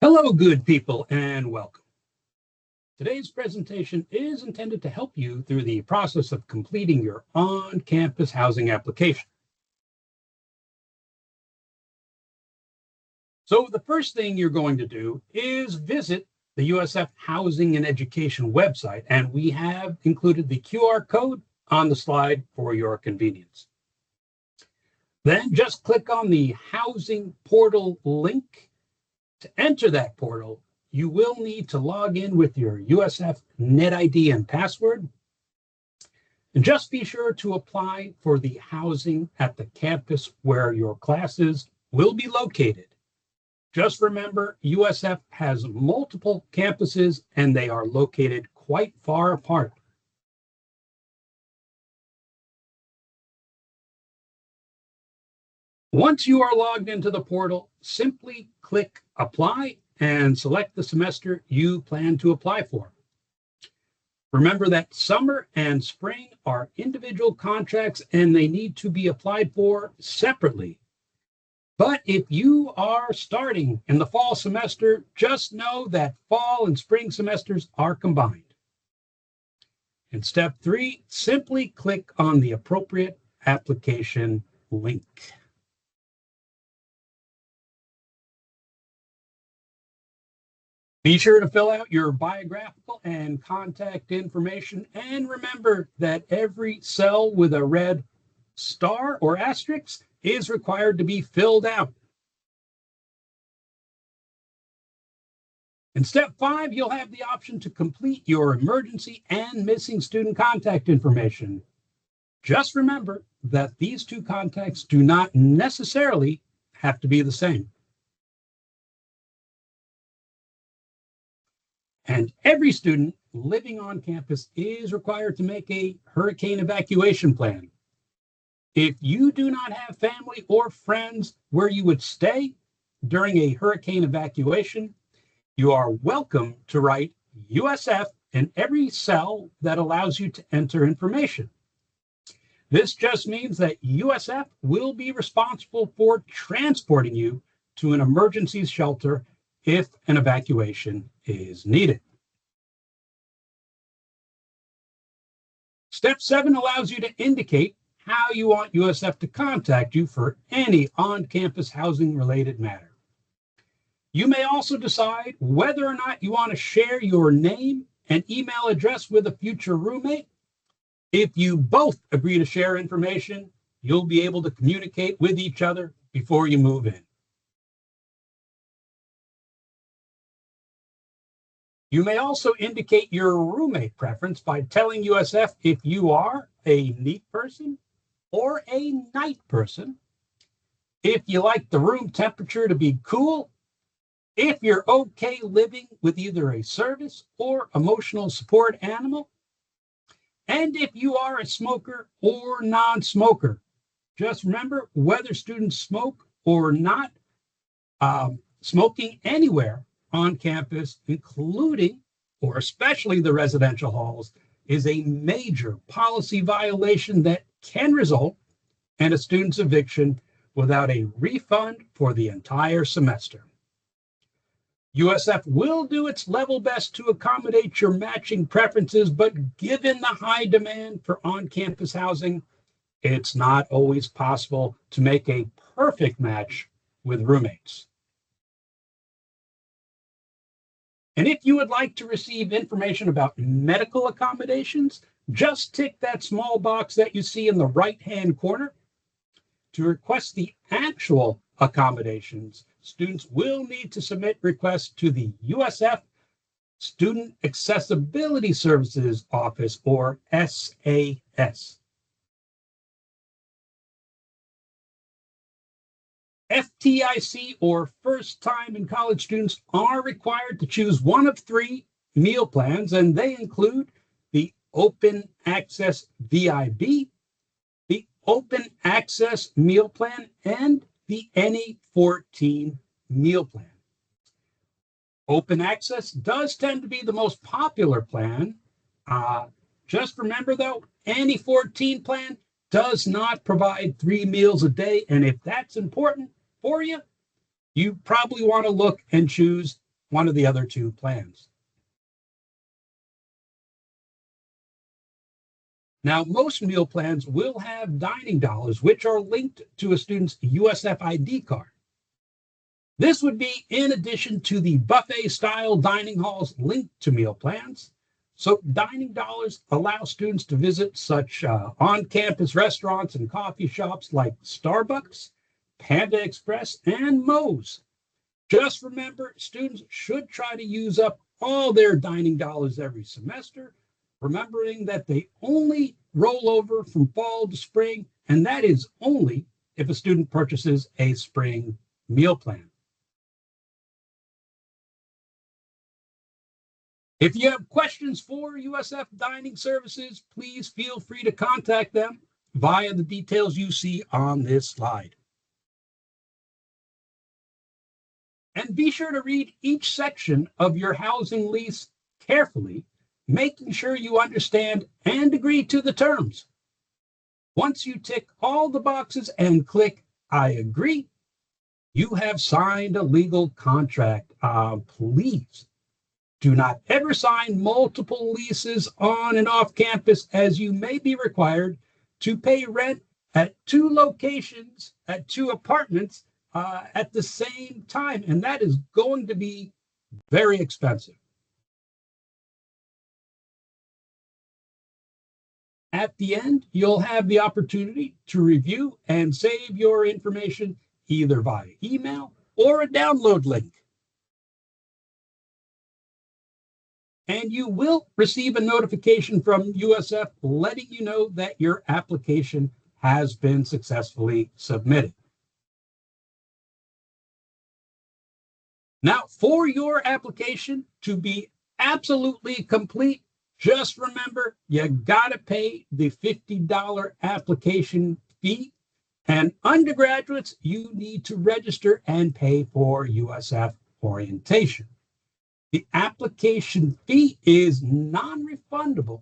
Hello, good people, and welcome. Today's presentation is intended to help you through the process of completing your on-campus housing application. So the first thing you're going to do is visit the USF Housing and Education website, and we have included the QR code on the slide for your convenience. Then just click on the Housing Portal link. To enter that portal, you will need to log in with your USF NetID and password. And just be sure to apply for the housing at the campus where your classes will be located. Just remember, USF has multiple campuses and they are located quite far apart. Once you are logged into the portal, simply click Apply and select the semester you plan to apply for. Remember that summer and spring are individual contracts and they need to be applied for separately. But if you are starting in the fall semester, just know that fall and spring semesters are combined. In step 3, simply click on the appropriate application link. Be sure to fill out your biographical and contact information, and remember that every cell with a red star or asterisk is required to be filled out. In step 5, you'll have the option to complete your emergency and missing student contact information. Just remember that these two contacts do not necessarily have to be the same. And every student living on campus is required to make a hurricane evacuation plan. If you do not have family or friends where you would stay during a hurricane evacuation, you are welcome to write USF in every cell that allows you to enter information. This just means that USF will be responsible for transporting you to an emergency shelter if an evacuation is needed. Step 7 allows you to indicate how you want USF to contact you for any on-campus housing-related matter. You may also decide whether or not you want to share your name and email address with a future roommate. If you both agree to share information, you'll be able to communicate with each other before you move in. You may also indicate your roommate preference by telling USF if you are a neat person or a night person, if you like the room temperature to be cool, if you're okay living with either a service or emotional support animal, and if you are a smoker or non-smoker. Just remember, whether students smoke or not, smoking anywhere on campus, including or especially the residential halls, is a major policy violation that can result in a student's eviction without a refund for the entire semester. USF will do its level best to accommodate your matching preferences, but given the high demand for on-campus housing, it's not always possible to make a perfect match with roommates. And if you would like to receive information about medical accommodations, just tick that small box that you see in the right-hand corner. To request the actual accommodations, students will need to submit requests to the USF Student Accessibility Services Office, or SAS. FTIC, or first time in college students, are required to choose one of 3 meal plans, and they include the Open Access VIB, the Open Access Meal Plan, and the NE14 Meal Plan. Open Access does tend to be the most popular plan. Just remember, though, NE14 plan does not provide 3 meals a day, and if that's important for you, you probably want to look and choose one of the other two plans. Now, most meal plans will have dining dollars, which are linked to a student's USF ID card. This would be in addition to the buffet-style dining halls linked to meal plans. So dining dollars allow students to visit such on-campus restaurants and coffee shops like Starbucks, Panda Express, and Moe's. Just remember, students should try to use up all their dining dollars every semester, remembering that they only roll over from fall to spring, and that is only if a student purchases a spring meal plan. If you have questions for USF Dining Services, please feel free to contact them via the details you see on this slide. And be sure to read each section of your housing lease carefully, making sure you understand and agree to the terms. Once you tick all the boxes and click I agree, you have signed a legal contract. Please do not ever sign multiple leases on and off campus, as you may be required to pay rent at two locations, at two apartments at the same time, and that is going to be very expensive. At the end, you'll have the opportunity to review and save your information either via email or a download link. And you will receive a notification from USF letting you know that your application has been successfully submitted. Now, for your application to be absolutely complete, just remember you got to pay the $50 application fee. And undergraduates, you need to register and pay for USF orientation. The application fee is non-refundable,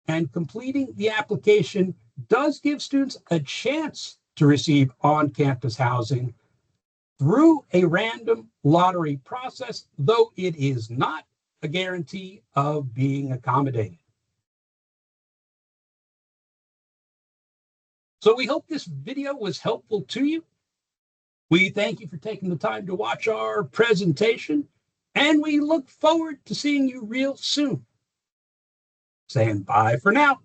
and completing the application does give students a chance to receive on-campus housing through a random lottery process, though it is not a guarantee of being accommodated. So we hope this video was helpful to you. We thank you for taking the time to watch our presentation, and we look forward to seeing you real soon. Saying bye for now.